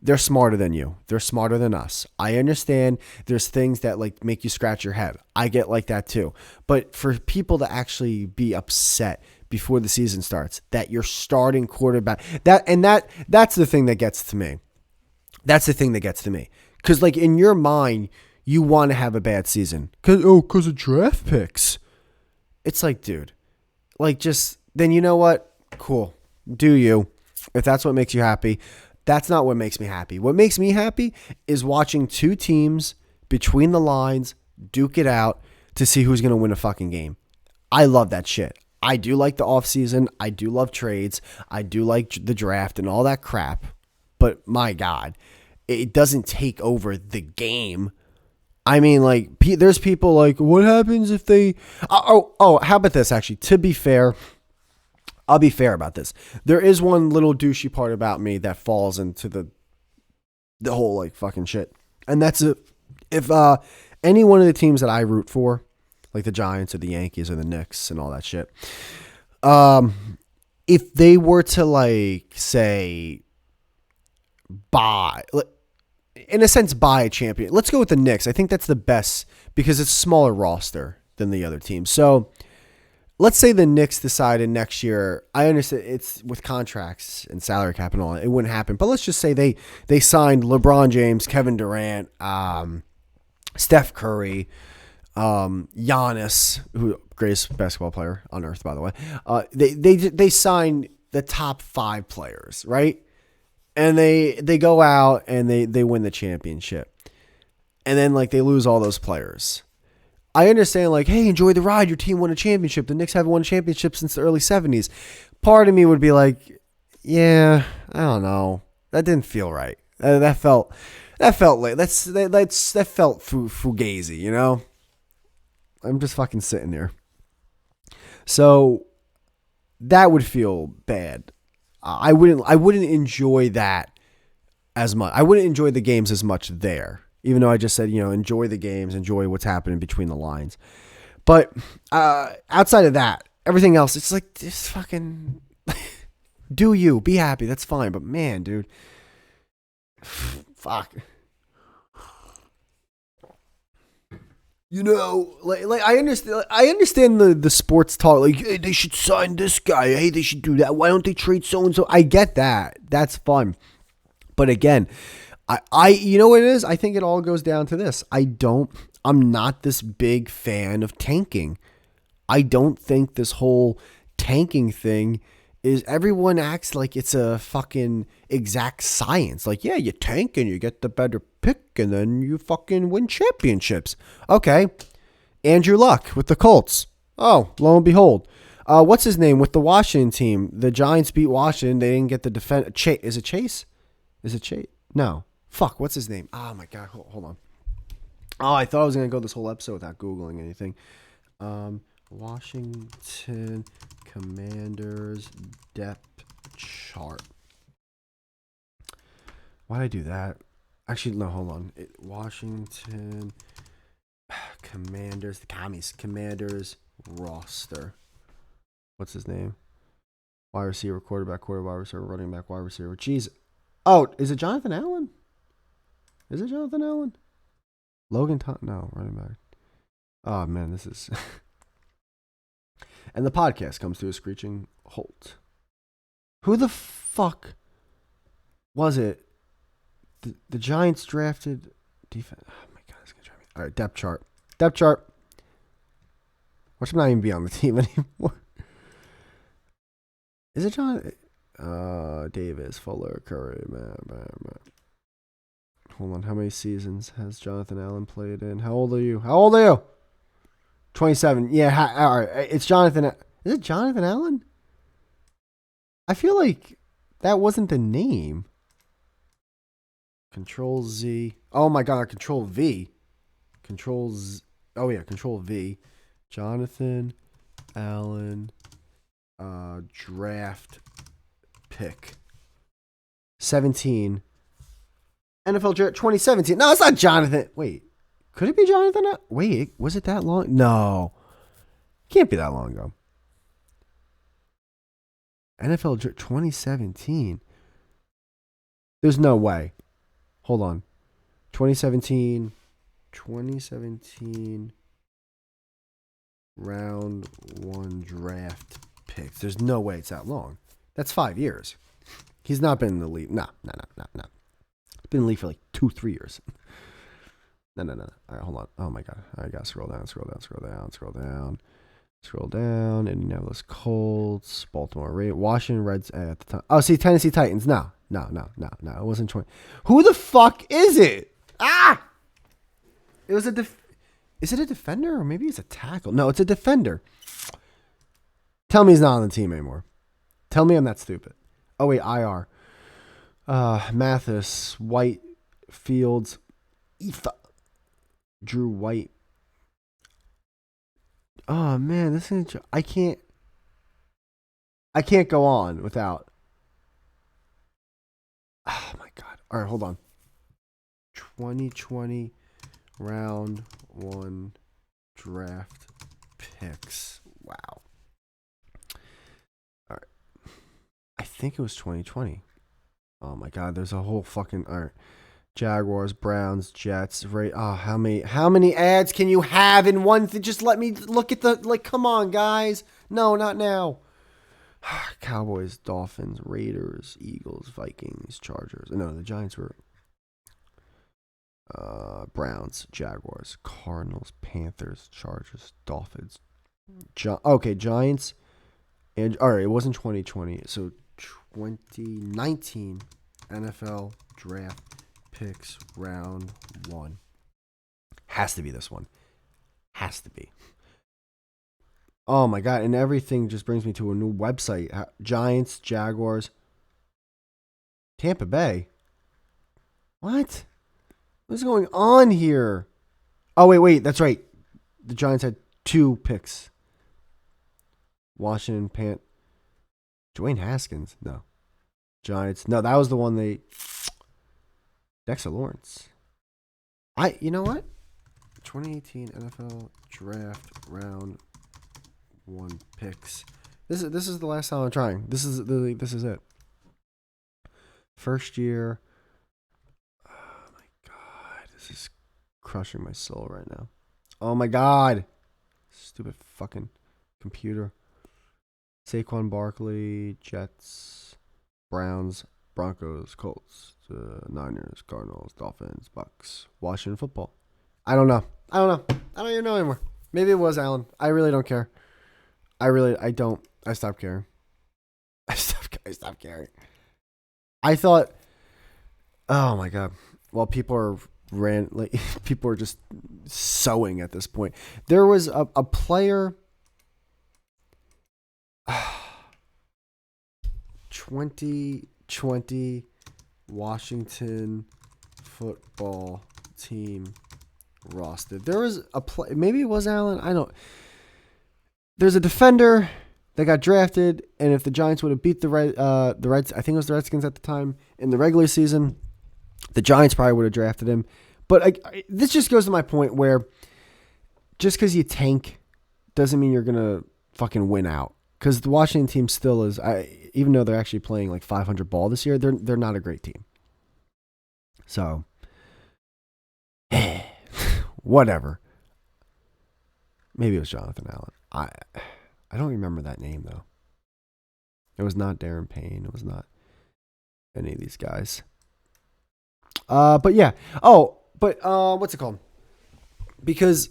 They're smarter than you. They're smarter than us. I understand there's things that like make you scratch your head. I get like that too. But for people to actually be upset before the season starts that you're starting quarterback, that's the thing that gets to me. That's the thing that gets to me. Because like in your mind, you want to have a bad season. Because of draft picks. It's like, dude, like just, then you know what? Cool. Do you. If that's what makes you happy. That's not what makes me happy. What makes me happy is watching 2 teams between the lines duke it out to see who's going to win a fucking game. I love that shit. I do like the offseason. I do love trades. I do like the draft and all that crap. But my God, it doesn't take over the game. I mean, like, there's people like, what happens if they... Oh, how about this, actually? To be fair... I'll be fair about this. There is one little douchey part about me that falls into the whole like fucking shit. And that's if any one of the teams that I root for, like the Giants or the Yankees or the Knicks and all that shit, if they were to like say buy, in a sense, buy a champion. Let's go with the Knicks. I think that's the best because it's a smaller roster than the other teams. So let's say the Knicks decided next year, I understand it's with contracts and salary cap and all, it wouldn't happen. But let's just say they signed LeBron James, Kevin Durant, Steph Curry, Giannis, who greatest basketball player on earth, by the way. They signed the top 5 players, right? And they go out and they win the championship. And then like they lose all those players. I understand, like, hey, enjoy the ride. Your team won a championship. The Knicks haven't won a championship since the early 70s. Part of me would be like, yeah, I don't know. That didn't feel right. That felt like that felt fugazi, you know? I'm just fucking sitting there. So that would feel bad. I wouldn't enjoy that as much. I wouldn't enjoy the games as much there. Even though I just said, you know, enjoy the games, enjoy what's happening between the lines. But outside of that, everything else, it's like this fucking... Do you. Be happy. That's fine. But man, dude. Fuck. You know, like I understand the sports talk. Like, hey, they should sign this guy. Hey, they should do that. Why don't they trade so and so? I get that. That's fun. But again, you know what it is? I think it all goes down to this. I'm not this big fan of tanking. I don't think this whole tanking thing is, everyone acts like it's a fucking exact science. Like, yeah, you tank and you get the better pick and then you fucking win championships. Okay. Andrew Luck with the Colts. Oh, lo and behold. What's his name with the Washington team? The Giants beat Washington. They didn't get the defense. Is it Chase? Is it Chase? No. Fuck, what's his name? Oh my God. Hold on. Oh, I thought I was going to go this whole episode without Googling anything. Washington Commanders depth chart. Why'd I do that? Actually, no, hold on. Washington Commanders, the commies, Commanders roster. What's his name? Wide receiver, quarterback, wide receiver, running back, wide receiver. Jeez. Oh, is it Jonathan Allen? Is it Jonathan Allen? Logan no, running back. Oh, man, this is... And the podcast comes to a screeching halt. Who the fuck was it? The Giants drafted defense. Oh my God, it's gonna drive me. All right, depth chart. Depth chart. Watch him not even be on the team anymore. Is it John? Davis, Fuller, Curry. Hold on. How many seasons has Jonathan Allen played in? How old are you? 27. Yeah, all right. It's Jonathan. Is it Jonathan Allen? I feel like that wasn't the name. Control Z. Oh my God. Control V. Control Z. Oh yeah. Control V. Jonathan Allen. Draft pick. 17. NFL draft 2017. No, it's not Jonathan. Wait. Could it be Jonathan? Wait, was it that long? No. Can't be that long ago. NFL 2017. There's no way. Hold on. 2017 round 1 draft picks. There's no way it's that long. That's 5 years. He's not been in the league. No. He's been in the league for like 2-3 years. No. All right, hold on. Oh my God. I gotta scroll down. Indianapolis Colts, Baltimore Ravens, Washington Reds at the time. Oh, see, Tennessee Titans. No. It wasn't 20. Who the fuck is it? It was is it a defender or maybe it's a tackle? No, it's a defender. Tell me he's not on the team anymore. Tell me I'm that stupid. Oh wait, IR. Mathis, White, Fields, Drew White. Oh man, this is I can't go on without. Oh my God. All right, hold on. 2020 round 1 draft picks. Wow. All right. I think it was 2020. Oh my God, there's a whole fucking all right. Jaguars, Browns, Jets, right? Oh, how many ads can you have in one thing? Just let me look at come on, guys. No, not now. Cowboys, Dolphins, Raiders, Eagles, Vikings, Chargers. No, the Giants were Browns, Jaguars, Cardinals, Panthers, Chargers, Dolphins. Giants. And all right, it wasn't 2020. So 2019 NFL draft picks round 1. Has to be this one. Has to be. Oh my God. And everything just brings me to a new website. Giants, Jaguars, Tampa Bay. What? What's going on here? Oh, wait. That's right. The Giants had 2 picks. Washington, Dwayne Haskins. No. Giants. No, that was the one they... Dexter Lawrence. You know what? 2018 NFL draft round 1 picks. This is the last time I'm trying. This is it. First year. Oh my god, this is crushing my soul right now. Oh my god, stupid fucking computer. Saquon Barkley, Jets, Browns, Broncos, Colts, Niners, Cardinals, Dolphins, Bucks, Washington football. I don't know. I don't even know anymore. Maybe it was Allen. I really don't care. I don't. I stopped caring. I stopped caring. I thought, oh my god. Well, people are just sewing at this point. There was a player 2020 Washington football team roster. There was a play. Maybe it was Allen. I don't. There's a defender that got drafted, and if the Giants would have beat the Reds, I think it was the Redskins at the time in the regular season, the Giants probably would have drafted him. But this just goes to my point where just because you tank doesn't mean you're gonna fucking win out. Because the Washington team still is, even though they're actually playing like 500 ball this year, they're not a great team. So, whatever. Maybe it was Jonathan Allen. I don't remember that name though. It was not Darren Payne. It was not any of these guys. But yeah. Oh, but what's it called? Because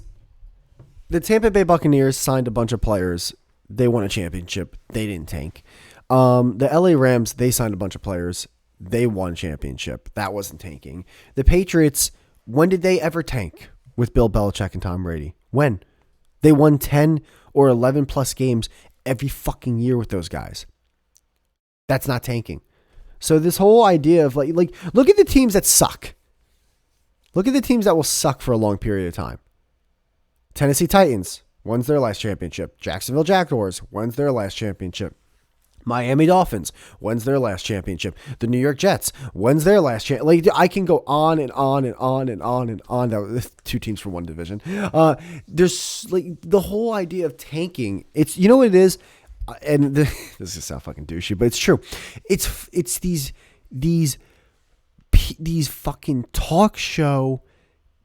the Tampa Bay Buccaneers signed a bunch of players. They won a championship. They didn't tank. The LA Rams, they signed a bunch of players. They won a championship. That wasn't tanking. The Patriots, when did they ever tank with Bill Belichick and Tom Brady? When? They won 10 or 11 plus games every fucking year with those guys. That's not tanking. So this whole idea of like look at the teams that suck. Look at the teams that will suck for a long period of time. Tennessee Titans, when's their last championship? Jacksonville Jaguars, when's their last championship? Miami Dolphins, when's their last championship? The New York Jets, when's their last championship? Like, I can go on and on and on and on and on. That was two teams from one division. There's like the whole idea of tanking. It's, you know what it is? And this is sound fucking douchey, but it's true. It's these fucking talk show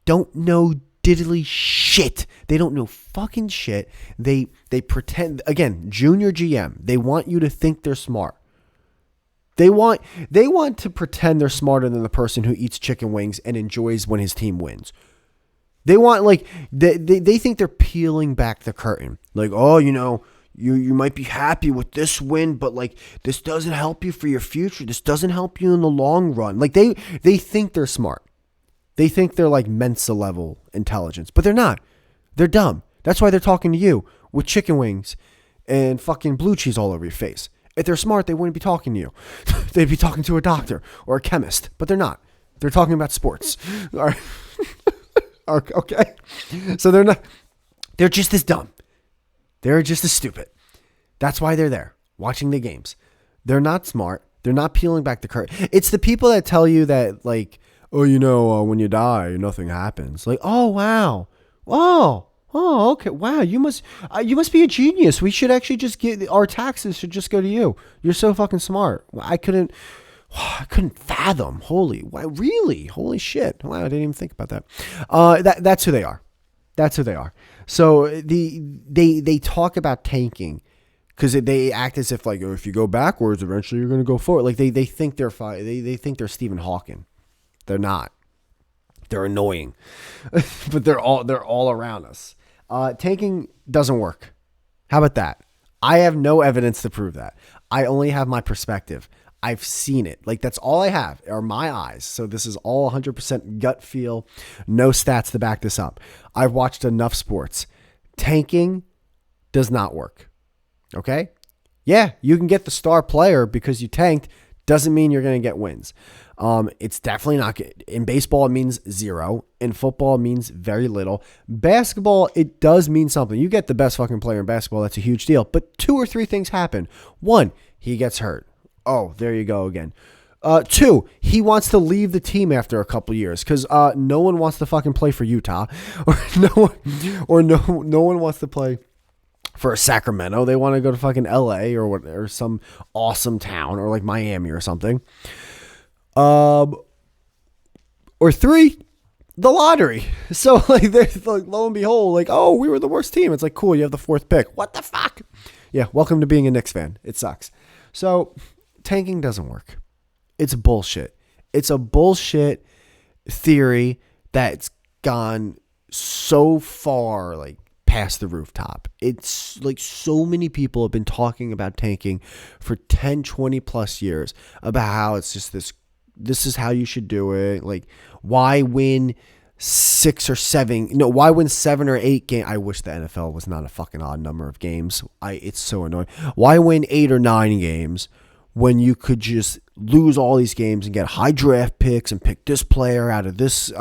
don't know diddly shit. They don't know fucking shit. They pretend, again, junior GM. They want you to think they're smart. They want to pretend they're smarter than the person who eats chicken wings and enjoys when his team wins. They want, like, they think they're peeling back the curtain. Like, oh, you know, you might be happy with this win, but like this doesn't help you for your future. This doesn't help you in the long run. Like they think they're smart. They think they're like Mensa level intelligence, but they're not. They're dumb. That's why they're talking to you with chicken wings and fucking blue cheese all over your face. If they're smart, they wouldn't be talking to you. They'd be talking to a doctor or a chemist, but they're not. They're talking about sports. All right. Okay. So they're not. They're just as dumb. They're just as stupid. That's why they're there, watching the games. They're not smart. They're not peeling back the curtain. It's the people that tell you that, like, oh, you know, when you die, nothing happens. Like, oh, wow. Oh, okay. Wow, you must be a genius. We should actually just our taxes should just go to you. You're so fucking smart. I couldn't fathom. Really? Holy shit. Wow, I didn't even think about that. That's who they are. That's who they are. So they talk about tanking because they act as if, like, oh, if you go backwards, eventually you're going to go forward. Like they think they're they think they're Stephen Hawking. They're not. They're annoying, but they're all around us. Tanking doesn't work. How about that? I have no evidence to prove that. I only have my perspective. I've seen it. Like, that's all I have are my eyes. So this is all 100% gut feel, no stats to back this up. I've watched enough sports. Tanking does not work. Okay? Yeah, you can get the star player because you tanked. Doesn't mean you're going to get wins. It's definitely not good. In baseball, it means zero. In football, it means very little. Basketball, it does mean something. You get the best fucking player in basketball, that's a huge deal. But 2 or 3 things happen. 1, he gets hurt. Oh, there you go again. 2, he wants to leave the team after a couple years because no one wants to fucking play for Utah, or no one wants to play for Sacramento. They want to go to fucking LA or some awesome town, or like Miami or something. Or 3, the lottery. So like, there's like, lo and behold, like, oh, we were the worst team. It's like, cool, you have the 4th pick. What the fuck? Yeah, welcome to being a Knicks fan. It sucks. So tanking doesn't work. It's bullshit. It's a bullshit theory that's gone so far, like, past the rooftop. It's like so many people have been talking about tanking for 10, 20 plus years, about how it's just this is how you should do it. Like, why win 6 or 7? No, why win 7 or 8 games? I wish the NFL was not a fucking odd number of games. It's so annoying. Why win 8 or 9 games when you could just lose all these games and get high draft picks and pick this player out of this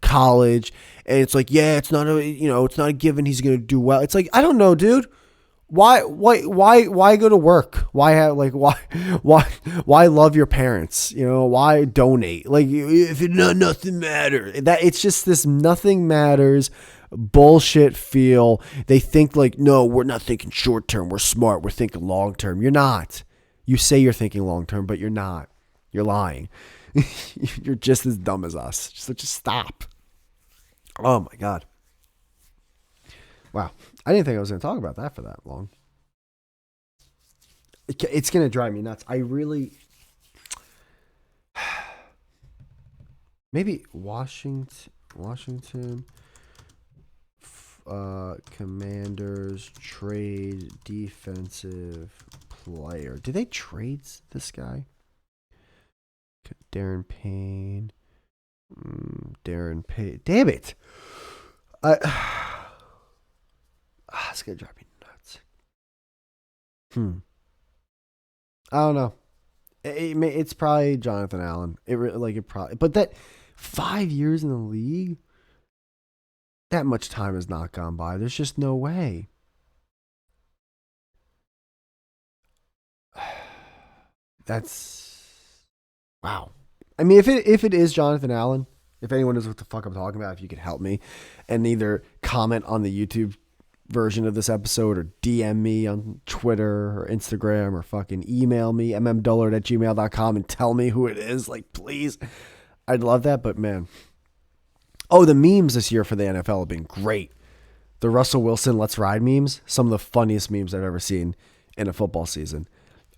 college? And it's like, yeah, it's not a given he's going to do well. It's like, I don't know, dude. Why go to work? Why love your parents? Why donate? Like, if nothing matters, that it's just this nothing matters bullshit feel. They think like, no, we're not thinking short term. We're smart. We're thinking long term. You're not. You say you're thinking long term, but you're not. You're lying. You're just as dumb as us. Just stop. Oh my God. Wow. I didn't think I was going to talk about that for that long. It's going to drive me nuts. I really... Maybe Washington Commanders trade defensive player. Did they trade this guy? Darren Payne. Damn it. It's going to drive me nuts. I don't know. It's probably Jonathan Allen. But that 5 years in the league, that much time has not gone by. There's just no way. That's wow. I mean, if it is Jonathan Allen, if anyone knows what the fuck I'm talking about, if you could help me and either comment on the YouTube version of this episode or DM me on Twitter or Instagram or fucking email me mmdullard@gmail.com and tell me who it is. Like, please, I'd love that. But man, the memes this year for the NFL have been great. The Russell Wilson Let's Ride memes, some of the funniest memes I've ever seen in a football season.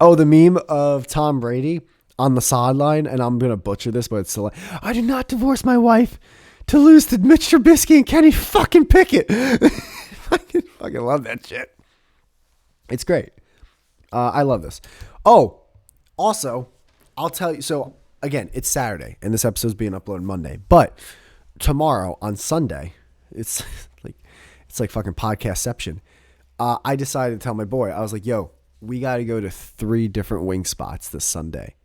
The meme of Tom Brady on the sideline, and I'm gonna butcher this, but it's still like, I did not divorce my wife to lose to Mitch Trubisky and Kenny fucking Pickett. I fucking love that shit. It's great. I love this. Also, I'll tell you. So again, it's Saturday, and this episode's being uploaded Monday. But tomorrow on Sunday, it's like fucking podcastception. I decided to tell my boy. I was like, yo, we got to go to 3 different wing spots this Sunday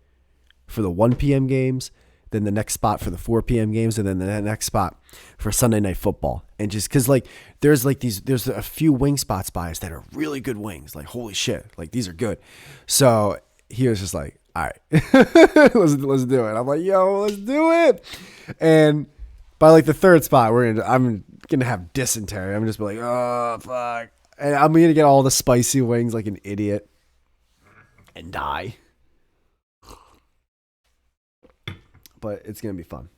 for the 1 p.m. games, then the next spot for the 4 p.m. games, and then the next spot for Sunday Night Football. And just because there's a few wing spots by us that are really good wings. Like, holy shit, like these are good. So he was just like, all right, let's do it. I'm like, yo, let's do it. And by like the 3rd spot, I'm gonna have dysentery. I'm just be like, oh fuck, and I'm gonna get all the spicy wings like an idiot and die. But it's gonna be fun.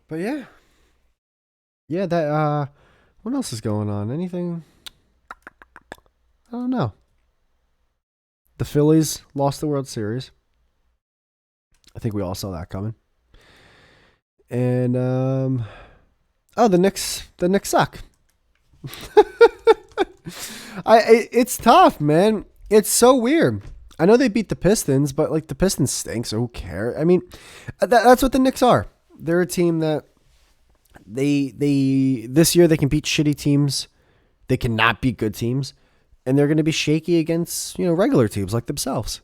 But yeah. That what else is going on? Anything? I don't know. The Phillies lost the World Series. I think we all saw that coming. And the Knicks suck. It's tough, man. It's so weird. I know they beat the Pistons, but like the Pistons stink, so who cares? I mean, that's what the Knicks are. They're a team that they this year they can beat shitty teams. They cannot beat good teams, and they're going to be shaky against regular teams like themselves.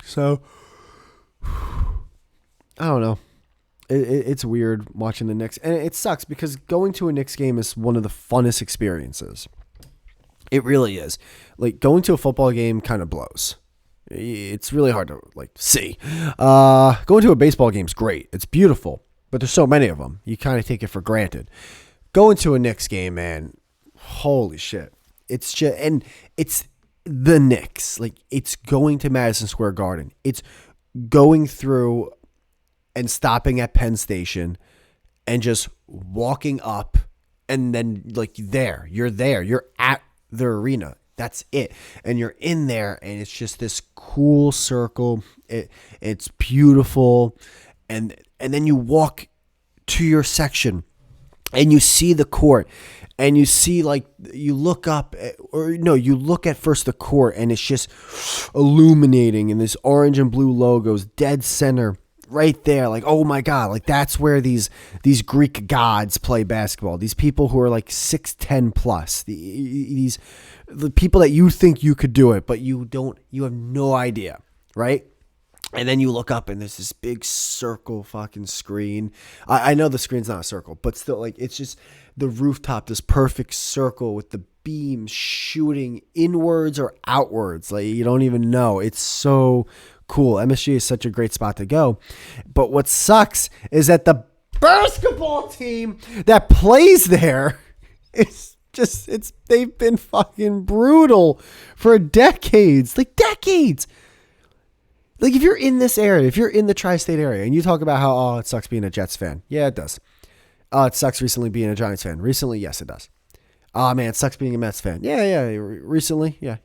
So I don't know. It's weird watching the Knicks, and it sucks because going to a Knicks game is one of the funnest experiences. It really is. Like, going to a football game kind of blows. It's really hard to see. Going to a baseball game is great. It's beautiful, but there's so many of them. You kind of take it for granted. going to a Knicks game, man. Holy shit. It's just, and it's the Knicks. Like, it's going to Madison Square Garden. It's going through and stopping at Penn Station and just walking up, and then like you're there. You're at the arena. That's it. And you're in there, and it's just this cool circle. It's beautiful. And then you walk to your section and you see the court, and you see, like, you look up, you look at first the court, and it's just illuminating in this orange and blue logos, dead center, right there. Like, oh my God, like that's where these Greek gods play basketball. These people who are like 6'10 plus, the people that you think you could do it, but you have no idea, right? And then you look up, and there's this big circle fucking screen. I know the screen's not a circle, but still, like, it's just the rooftop, this perfect circle with the beams shooting inwards or outwards. Like, you don't even know. It's so cool. MSG is such a great spot to go. But what sucks is that the basketball team that plays there is they've been fucking brutal for decades. Like, decades. Like, if you're in this area, if you're in the tri-state area, and you talk about how, oh, it sucks being a Jets fan. Yeah, it does. It sucks recently being a Giants fan. Recently, yes, it does. Oh, man, it sucks being a Mets fan. Yeah. Recently, yeah.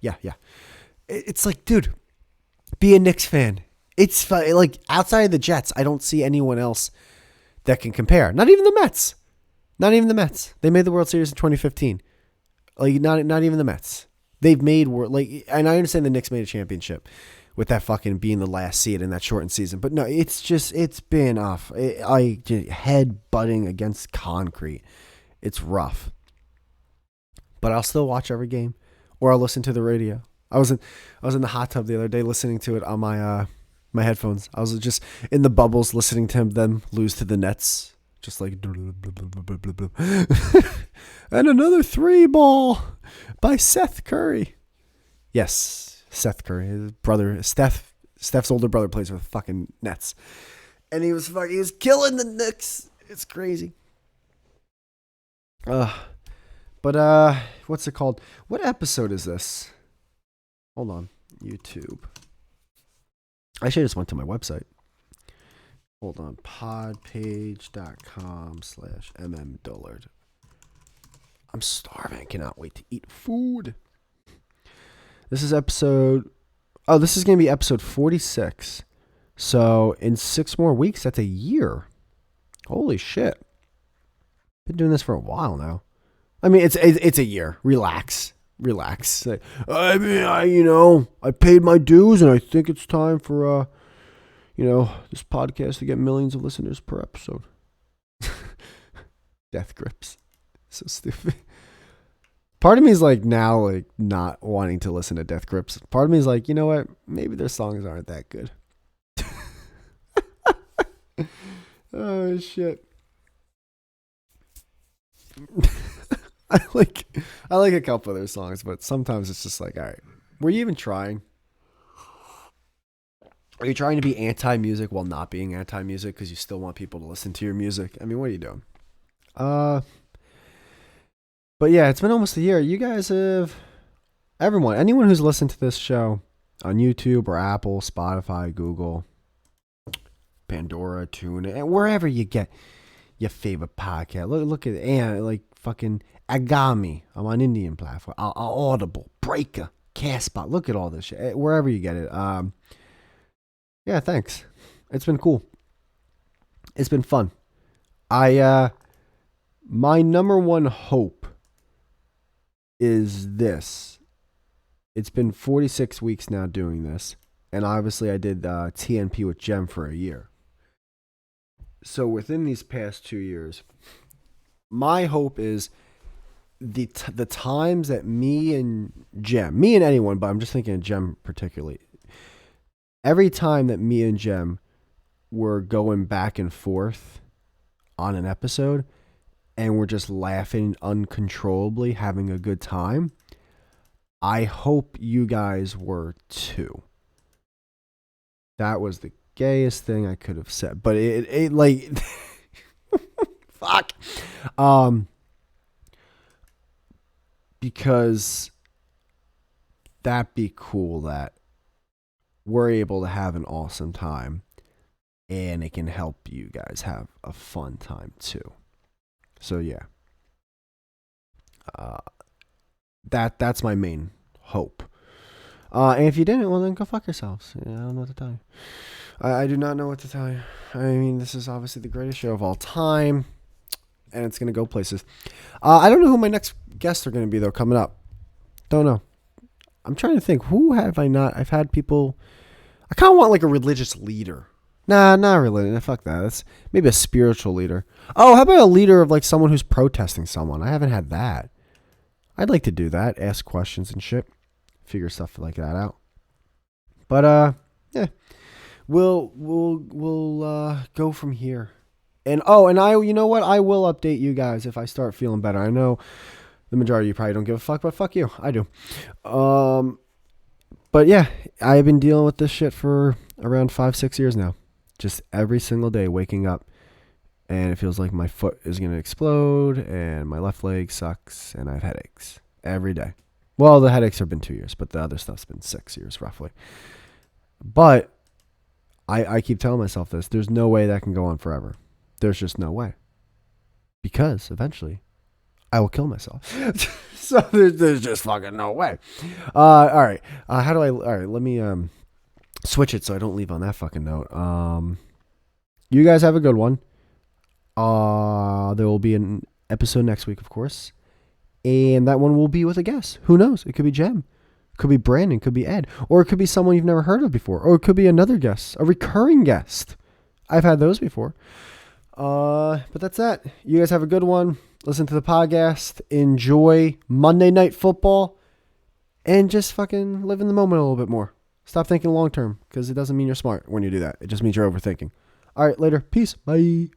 It's like, dude, be a Knicks fan. It's like, outside of the Jets, I don't see anyone else that can compare. Not even the Mets. They made the World Series in 2015. Like, not even the Mets. They've made and I understand the Knicks made a championship with that fucking being the last seed in that shortened season. But no, it's been off. Head butting against concrete. It's rough. But I'll still watch every game, or I'll listen to the radio. I was in the hot tub the other day listening to it on my my headphones. I was just in the bubbles listening to them lose to the Nets. Just like, and another 3-ball by Seth Curry. Yes, Seth Curry, his brother, Steph's older brother, plays for the fucking Nets, and he was killing the Knicks. It's crazy. But what's it called? What episode is this? Hold on, YouTube. I should have just went to my website. Hold on, podpage.com/mmdullard. I'm starving. I cannot wait to eat food. This is this is going to be episode 46. So in 6 more weeks, that's a year. Holy shit. Been doing this for a while now. I mean, it's a year. Relax. I mean, I paid my dues, and I think it's time for, this podcast to get millions of listeners per episode. Death grips. So stupid. Part of me is like now, like not wanting to listen to Death Grips. Part of me is like, you know what? Maybe their songs aren't that good. Oh shit. I like a couple of their songs, but sometimes it's just like, all right, were you even trying? Are you trying to be anti-music while not being anti-music because you still want people to listen to your music? I mean, what are you doing? But yeah, it's been almost a year. You guys have, anyone who's listened to this show on YouTube or Apple, Spotify, Google, Pandora, TuneIn, and wherever you get your favorite podcast. Look at like fucking Agami. I'm on Indian platform. Audible, Breaker, Castbox. Look at all this shit. Wherever you get it. Yeah, thanks. It's been cool. It's been fun. My number one hope is this. It's been 46 weeks now doing this. And obviously I did TNP with Jem for a year. So within these past 2 years, my hope is the times that me and anyone, but I'm just thinking of Jem particularly. Every time that me and Jem were going back and forth on an episode, and we're just laughing uncontrollably, having a good time, I hope you guys were too. That was the gayest thing I could have said, but it like, fuck. because that'd be cool that we're able to have an awesome time and it can help you guys have a fun time too. So yeah, uh, that's my main hope. And if you didn't, well then go fuck yourselves. Yeah, I don't know what to tell you. I do not know what to tell you. I mean, this is obviously the greatest show of all time, and it's gonna go places. I don't know who my next guests are gonna be though. Coming up, don't know. I'm trying to think. Who have I not? I've had people. I kind of want like a religious leader. Nah, not religious. Fuck that. That's maybe a spiritual leader. Oh, how about a leader of like someone who's protesting someone? I haven't had that. I'd like to do that. Ask questions and shit. Figure stuff like that out. But yeah, we'll go from here. And you know what? I will update you guys if I start feeling better. I know the majority of you probably don't give a fuck, but fuck you, I do. But yeah, I've been dealing with this shit for around 5-6 years now. Just every single day, waking up, and it feels like my foot is gonna explode, and my left leg sucks, and I have headaches every day. Well, the headaches have been 2 years, but the other stuff's been 6 years roughly. But I keep telling myself this. There's no way that can go on forever. There's just no way. Because eventually, I will kill myself. So there's just fucking no way. All right. All right, let me switch it so I don't leave on that fucking note. You guys have a good one. There will be an episode next week, of course. And that one will be with a guest. Who knows? It could be Jem. Could be Brandon. Could be Ed. Or it could be someone you've never heard of before. Or it could be another guest. A recurring guest. I've had those before. But that's that. You guys have a good one. Listen to the podcast. Enjoy Monday Night Football. And just fucking live in the moment a little bit more. Stop thinking long term. Because it doesn't mean you're smart when you do that. It just means you're overthinking. All right, later. Peace. Bye.